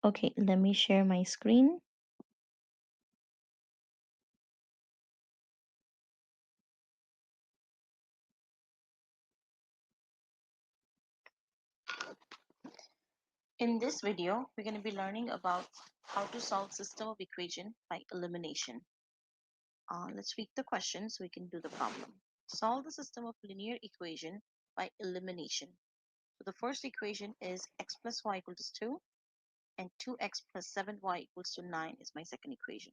Okay, let me share my screen. In this video, we're going to be learning about how to solve system of equation by elimination. Let's read the question so we can do the problem. Solve the system of linear equation by elimination. So the first equation is x plus y equals 2 and 2x plus 7y equals to 9 is my second equation.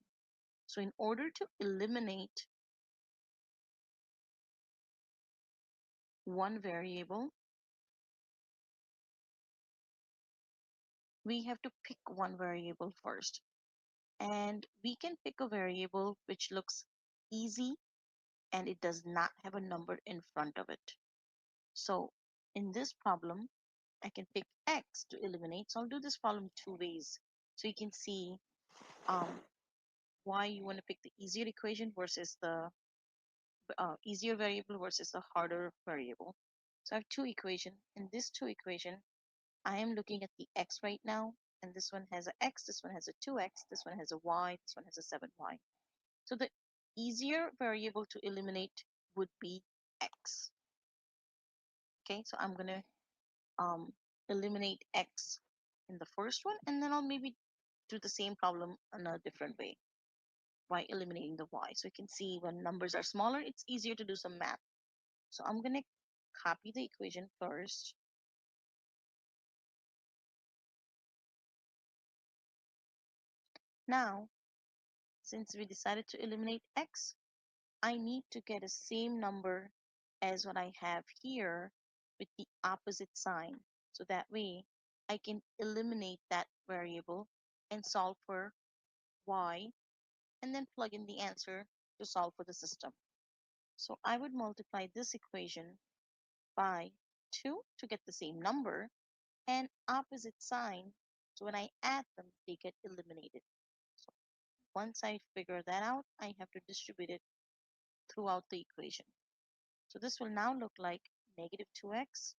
So in order to eliminate one variable, we have to pick one variable first. And we can pick a variable which looks easy and it does not have a number in front of it. So in this problem, I can pick x to eliminate. So I'll do this problem two ways. So you can see um, why you want to pick the easier equation versus the easier variable versus the harder variable. So I have two equations. In this two equation, I am looking at the x right now, and this one has a x, this one has a 2x, this one has a y, this one has a 7y. So the easier variable to eliminate would be x. Okay, so I'm gonna eliminate x in the first one, and then I'll maybe do the same problem in a different way by eliminating the y. So you can see when numbers are smaller, it's easier to do some math. So I'm gonna copy the equation first. Now, since we decided to eliminate x, I need to get a same number as what I have here with the opposite sign. So that way I can eliminate that variable and solve for y and then plug in the answer to solve for the system. So I would multiply this equation by 2 to get the same number and opposite sign. So when I add them, they get eliminated. So once I figure that out, I have to distribute it throughout the equation. So this will now look like negative 2x,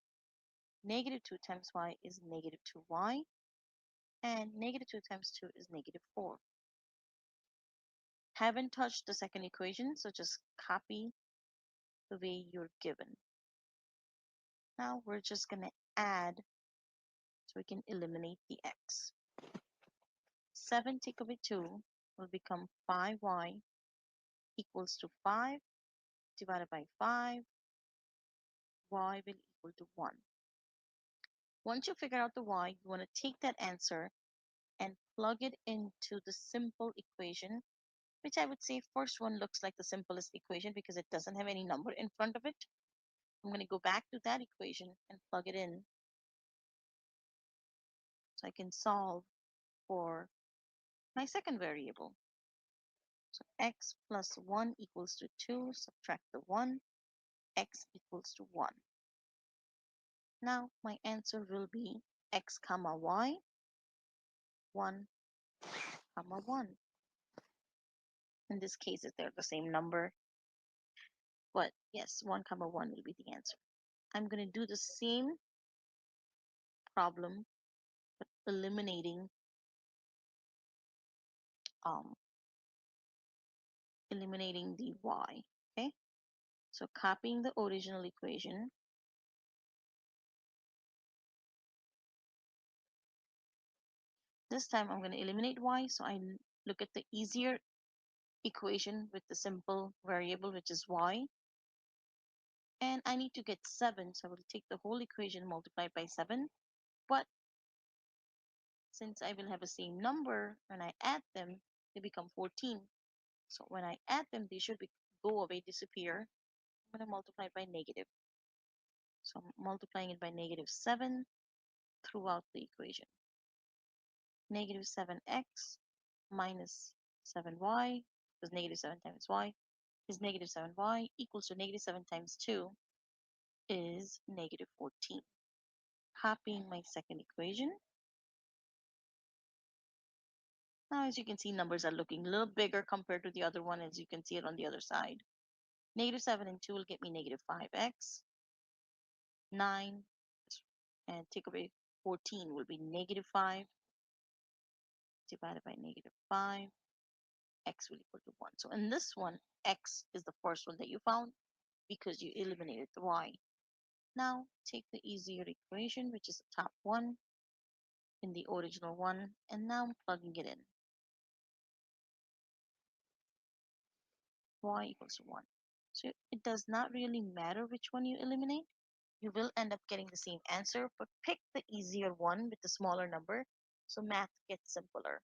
negative 2 times y is negative 2y, and negative 2 times 2 is negative 4. Haven't touched the second equation, so just copy the way you're given. Now we're just going to add so we can eliminate the x. 7 take away 2 will become 5y equals to 5 divided by 5, y will equal to 1. Once you figure out the y, you want to take that answer and plug it into the simple equation, which I would say first one looks like the simplest equation because it doesn't have any number in front of it. I'm going to go back to that equation and plug it in so I can solve for my second variable. So x plus 1 equals to 2, subtract the 1, x equals to 1. Now my answer will be x comma y, 1 comma 1. In this case, they're the same number, but yes, 1 comma 1 will be the answer. I'm going to do the same problem, but um, eliminating the y. Okay, so copying the original equation. This time I'm going to eliminate y, so I look at the easier equation with the simple variable, which is y. And I need to get 7, so I will take the whole equation multiplied by 7. But since I will have the same number, when I add them, they become 14. So when I add them, they should go away, disappear. I'm going to multiply it by negative. So I'm multiplying it by negative 7 throughout the equation. Negative 7x minus 7y, because negative 7 times y is negative 7y, equals to negative 7 times 2 is negative 14. Copying my second equation. Now, as you can see, numbers are looking a little bigger compared to the other one, as you can see it on the other side. Negative 7 and 2 will get me negative 5x. 9 and take away 14 will be negative 5. divided by negative 5, x will equal to 1. So in this one, x is the first one that you found because you eliminated the y. Now take the easier equation, which is the top one in the original one, and now I'm plugging it in. Y equals to 1. So it does not really matter which one you eliminate. You will end up getting the same answer, but pick the easier one with the smaller number so math gets simpler.